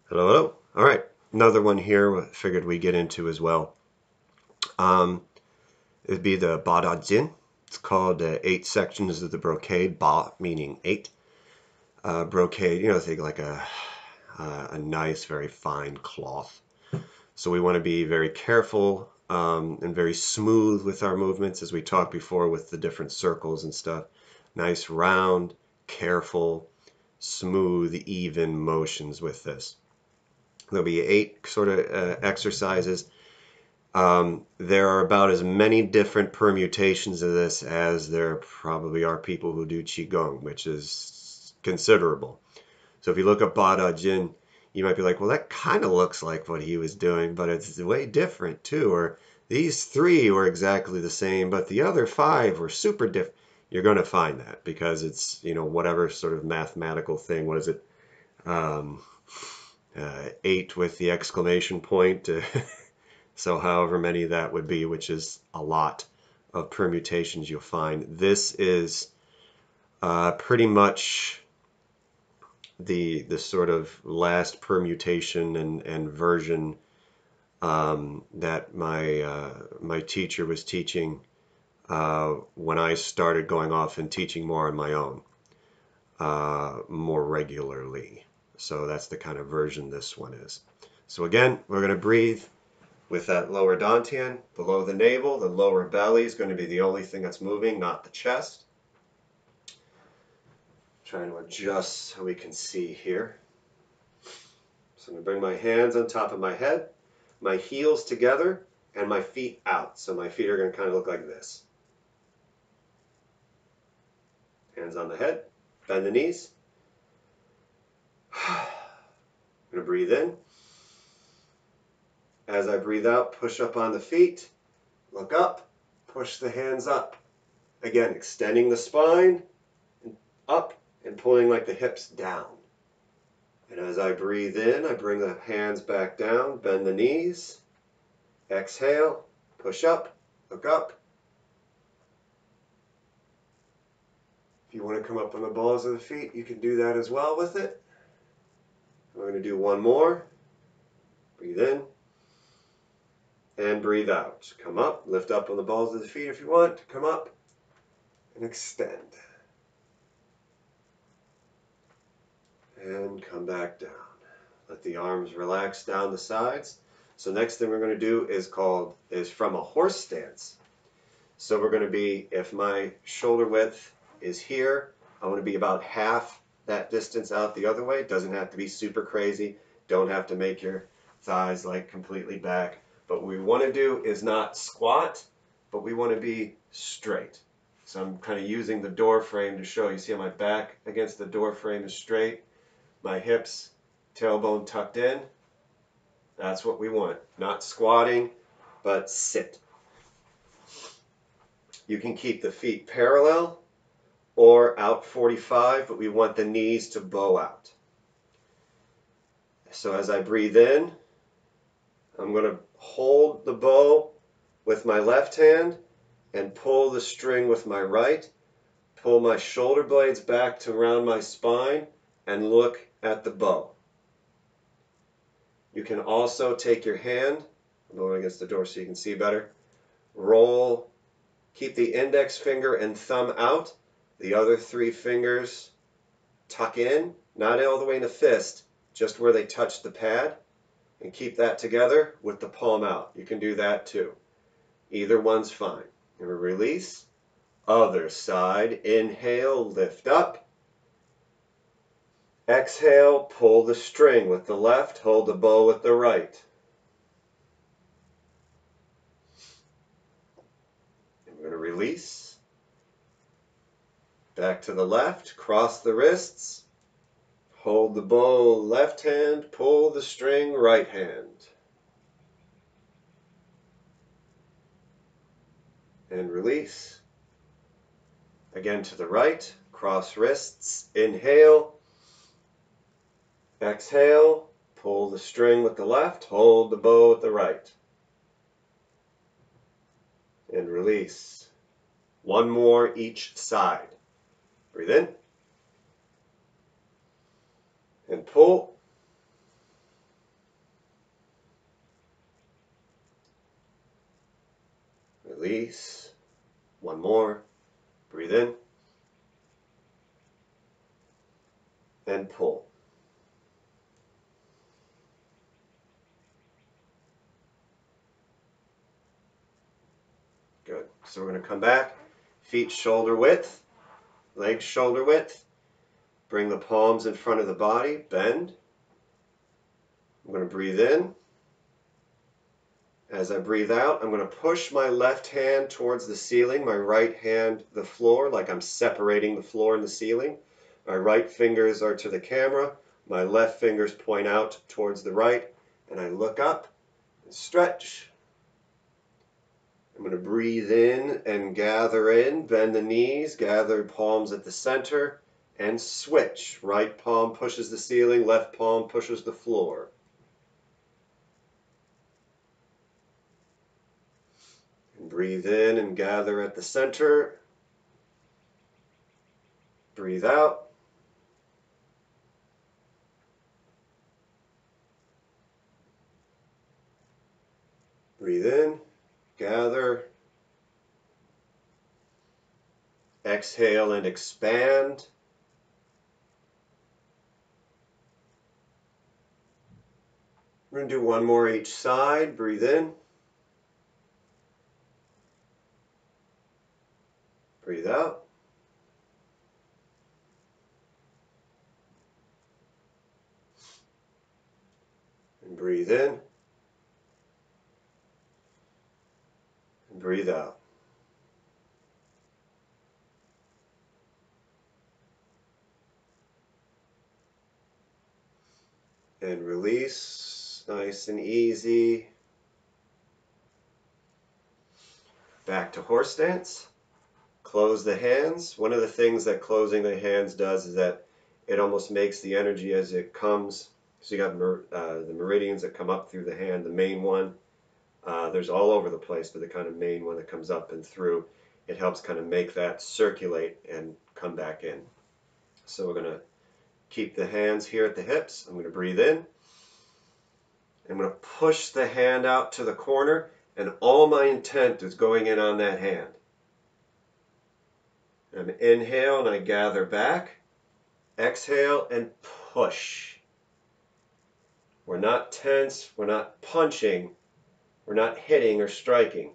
Hello, hello. All right, another one here. Figured we'd get into as well. Um, it'd be the Ba Jin. It's called 8 sections of the brocade. Ba meaning 8. Brocade, think like a nice, very fine cloth. So we want to be very careful and very smooth with our movements, as we talked before with the different circles and stuff. Nice, round, careful, smooth, even motions with this. There'll be 8 sort of exercises. There are about as many different permutations of this as there probably are people who do Qigong, which is considerable. So if you look up Ba Jin, you might be like, well, that kind of looks like what he was doing, but it's way different too. Or these 3 were exactly the same, but the other 5 were super different. You're going to find that because it's, whatever sort of mathematical thing. What is it? Um, 8 with the exclamation point. So however many that would be, which is a lot of permutations you'll find. This is pretty much the sort of last permutation and version that my teacher was teaching when I started going off and teaching more on my own more regularly. So that's the kind of version this one is. So again, we're going to breathe with that lower dantian below the navel. The lower belly is going to be the only thing that's moving, not the chest. Trying to adjust so we can see here. So I'm going to bring my hands on top of my head, my heels together, and my feet out. So my feet are going to kind of look like this. Hands on the head, bend the knees. I'm going to breathe in. As I breathe out, push up on the feet, look up, push the hands up. Again, extending the spine, up, and pulling like the hips down. And as I breathe in, I bring the hands back down, bend the knees, exhale, push up, look up. If you want to come up on the balls of the feet, you can do that as well with it. We're going to do one more. Breathe in and breathe out. Come up, lift up on the balls of the feet if you want. Come up and extend. And come back down. Let the arms relax down the sides. So next thing we're going to do is from a horse stance. So we're going to be, if my shoulder width is here, I want to be about half that distance out the other way. It doesn't have to be super crazy. Don't have to make your thighs like completely back. But what we want to do is not squat, but we want to be straight. So I'm kind of using the door frame to show. You see how my back against the door frame is straight. My hips, tailbone tucked in. That's what we want. Not squatting, but sit. You can keep the feet parallel or out 45, but we want the knees to bow out. So as I breathe in, I'm going to hold the bow with my left hand and pull the string with my right. Pull my shoulder blades back to around my spine and look at the bow. You can also take your hand, I'm going against the door so you can see better, roll, keep the index finger and thumb out, the other 3 fingers tuck in, not all the way in a fist, just where they touch the pad, and keep that together with the palm out. You can do that too. Either one's fine. And release, other side, inhale, lift up. Exhale, pull the string with the left, hold the bow with the right. I'm going to release. Back to the left, cross the wrists. Hold the bow left hand, pull the string right hand. And release. Again to the right, cross wrists, inhale. Exhale, pull the string with the left, hold the bow with the right. And release. One more each side. Breathe in. And pull. release. One more. Breathe in. And pull. Good. So we're going to come back. Feet shoulder width. Legs shoulder width. Bring the palms in front of the body. Bend. I'm going to breathe in. As I breathe out, I'm going to push my left hand towards the ceiling, my right hand the floor, like I'm separating the floor and the ceiling. My right fingers are to the camera. My left fingers point out towards the right. And I look up and stretch. I'm going to breathe in and gather in, bend the knees, gather palms at the center, and switch. Right palm pushes the ceiling, left palm pushes the floor. And breathe in and gather at the center. Breathe out. Breathe in, gather. Exhale and expand. We're going to do one more each side. Breathe in. Breathe out. And breathe in. And breathe out. And release. Nice and easy. Back to horse stance. Close the hands. One of the things that closing the hands does is that it almost makes the energy as it comes. So you got the meridians that come up through the hand, the main one. There's all over the place, but the kind of main one that comes up and through, it helps kind of make that circulate and come back in. So we're going to keep the hands here at the hips. I'm going to breathe in. I'm going to push the hand out to the corner, and all my intent is going in on that hand. I'm inhale and I gather back. Exhale and push. We're not tense, we're not punching, we're not hitting or striking.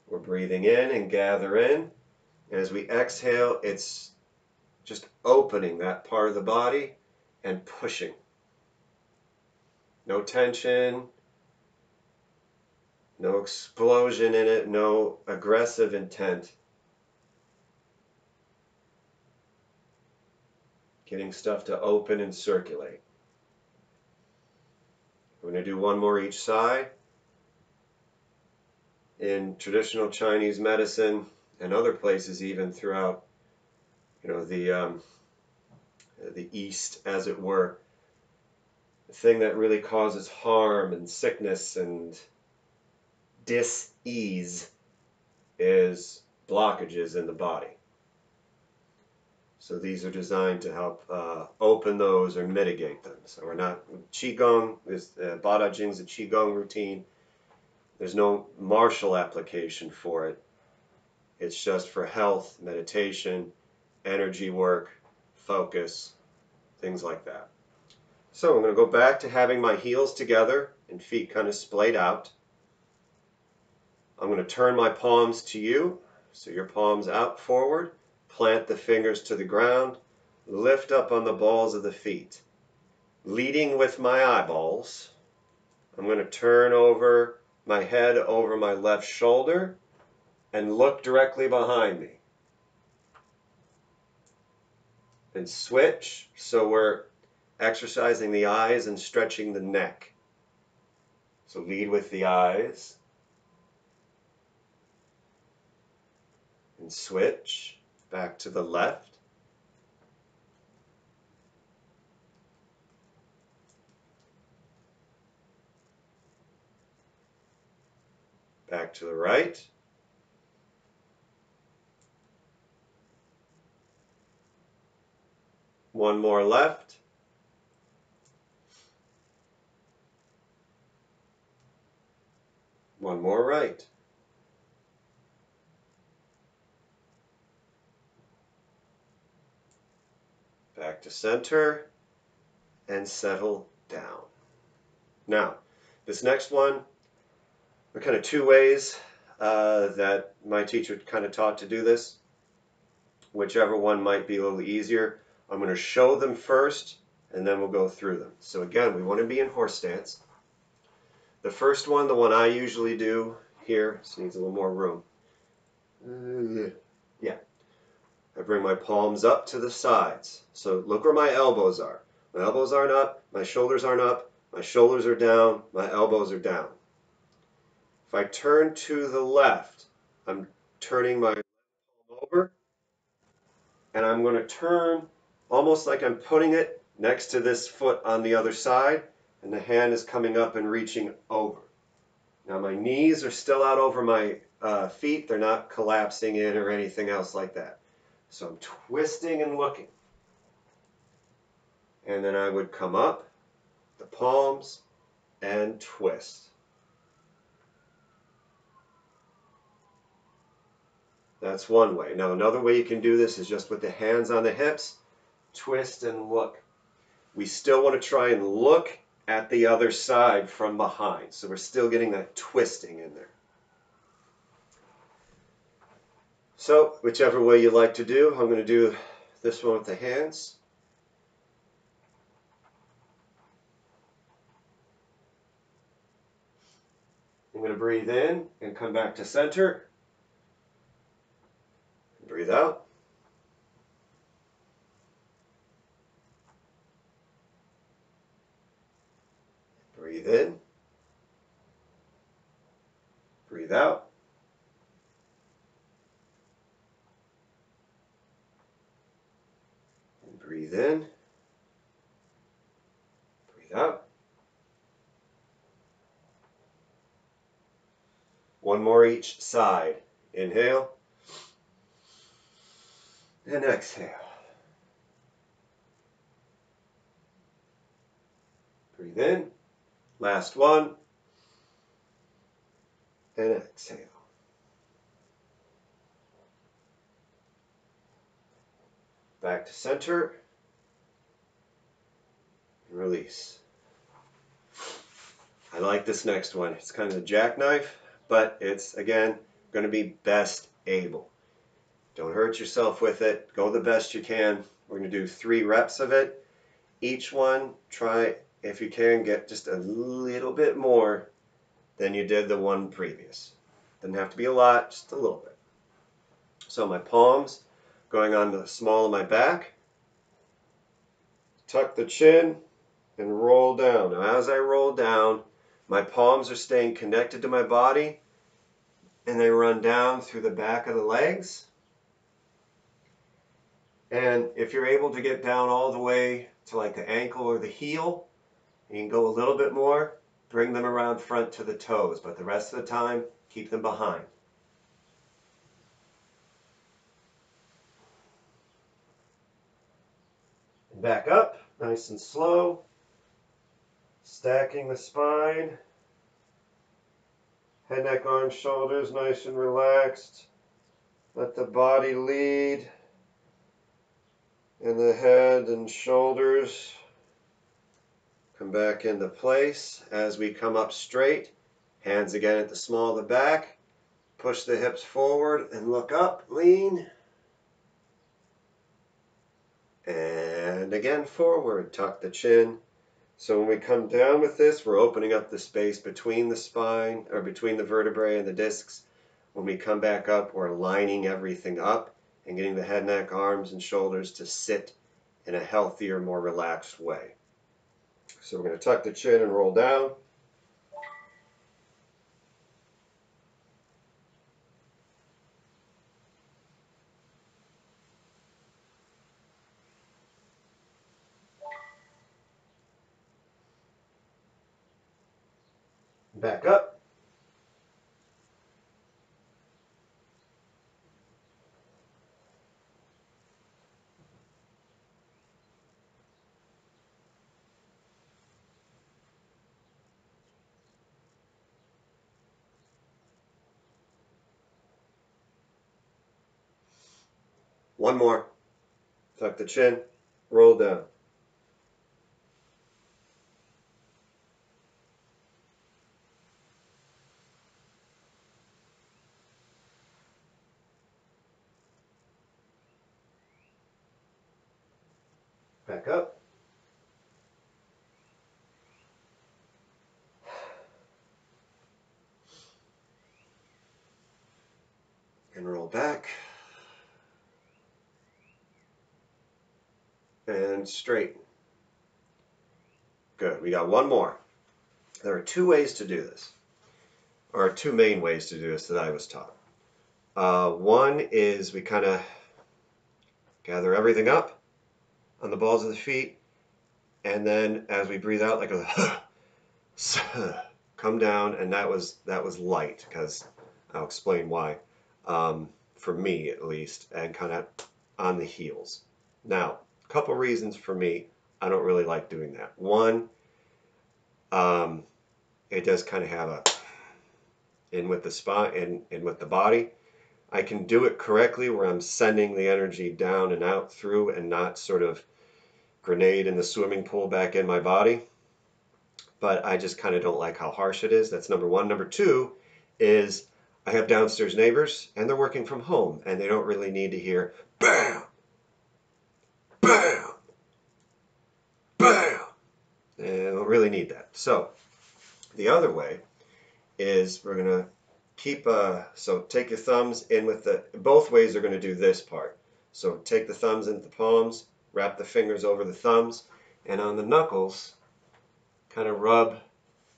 We're breathing in and gather in. As we exhale, it's just opening that part of the body and pushing. No tension, no explosion in it, no aggressive intent. Getting stuff to open and circulate. We're going to do one more each side. In traditional Chinese medicine and other places even throughout, the East, as it were, the thing that really causes harm and sickness and dis-ease is blockages in the body. So these are designed to help open those or mitigate them. So we're not, Qigong, Bada Jing's a Qigong routine. There's no martial application for it. It's just for health, meditation, energy work, focus, things like that. So I'm going to go back to having my heels together and feet kind of splayed out. I'm going to turn my palms to you, so your palms out forward. Plant the fingers to the ground. Lift up on the balls of the feet. Leading with my eyeballs, I'm going to turn over my head over my left shoulder and look directly behind me. And switch, so we're exercising the eyes and stretching the neck. So lead with the eyes. And switch back to the left. Back to the right. One more left. One more right. back to center, and settle down. Now, this next one, there are kind of two ways that my teacher kind of taught to do this. Whichever one might be a little easier. I'm going to show them first, and then we'll go through them. So again, we want to be in horse stance. The first one, the one I usually do here, this needs a little more room. Yeah. I bring my palms up to the sides. So look where my elbows are. My elbows aren't up, my shoulders aren't up, my shoulders are down, my elbows are down. If I turn to the left, I'm turning my palm over, and I'm going to turn almost like I'm putting it next to this foot on the other side, and the hand is coming up and reaching over. Now my knees are still out over my feet. They're not collapsing in or anything else like that. So I'm twisting and looking. And then I would come up, the palms, and twist. That's one way. Now another way you can do this is just with the hands on the hips, twist and look. We still want to try and look at the other side from behind. So we're still getting that twisting in there. So whichever way you like to do, I'm going to do this one with the hands. I'm going to breathe in and come back to center. Breathe out. Breathe in. Breathe out. And breathe in. Breathe out. One more each side. Inhale. And exhale. Breathe in. Last one. And exhale. Back to center. And release. I like this next one. It's kind of a jackknife, but it's, again, going to be best able. Don't hurt yourself with it. Go the best you can. We're going to do 3 reps of it. Each one, try, if you can, get just a little bit more than you did the one previous. Doesn't have to be a lot, just a little bit. So my palms going on the small of my back. Tuck the chin and roll down. Now as I roll down, my palms are staying connected to my body, and they run down through the back of the legs. And if you're able to get down all the way to like the ankle or the heel, you can go a little bit more, bring them around front to the toes, but the rest of the time, keep them behind. And back up, nice and slow, stacking the spine, head, neck, arms, shoulders, nice and relaxed. Let the body lead, and the head and shoulders come back into place as we come up straight. Hands again at the small of the back. Push the hips forward and look up, lean. And again forward, tuck the chin. So when we come down with this, we're opening up the space between the spine, or between the vertebrae and the discs. When we come back up, we're lining everything up and getting the head, neck, arms, and shoulders to sit in a healthier, more relaxed way. So we're going to tuck the chin and roll down. Back up. One more. Tuck the chin. Roll down. Back up. And roll back. And straight. Good. We got one more. There are two ways to do this, or two main ways to do this that I was taught. One is we kind of gather everything up on the balls of the feet, and then as we breathe out, like a come down, and that was light, because I'll explain why. For me at least, and kind of on the heels. Now, a couple reasons for me, I don't really like doing that. One, it does kind of have a in with the spine, in with the body. I can do it correctly where I'm sending the energy down and out through, and not sort of grenade in the swimming pool back in my body. But I just kind of don't like how harsh it is. That's number one. Number two is I have downstairs neighbors, and they're working from home, and they don't really need to hear bam, bam, bam. They don't really need that. So the other way is we're going to keep, so take your thumbs in with both ways are going to do this part. So take the thumbs into the palms, wrap the fingers over the thumbs, and on the knuckles, kind of rub.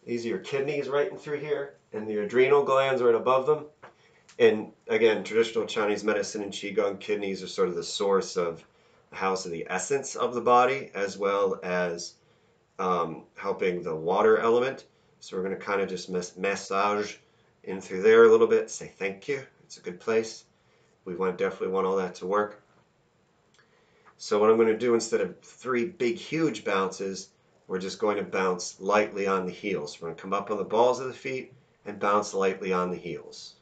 These are your kidneys right in through here, and the adrenal glands right above them. And again, traditional Chinese medicine and Qigong, kidneys are sort of the source of the house of the essence of the body, as well as helping the water element. So we're going to kind of just massage in through there a little bit, say thank you. It's a good place. We definitely want all that to work. So what I'm going to do, instead of 3 big huge bounces, we're just going to bounce lightly on the heels. We're going to come up on the balls of the feet and bounce lightly on the heels.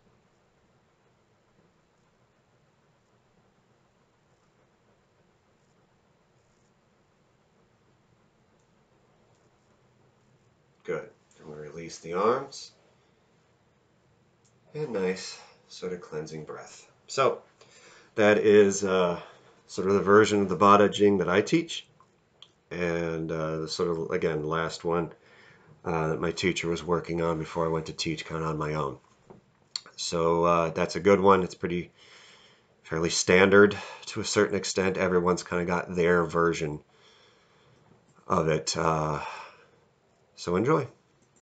Good. And we release the arms. And nice sort of cleansing breath. So that is sort of the version of the Bada Jing that I teach. And the sort of, again, last one that my teacher was working on before I went to teach kind of on my own. So that's a good one. It's fairly standard to a certain extent. Everyone's kind of got their version of it. So enjoy.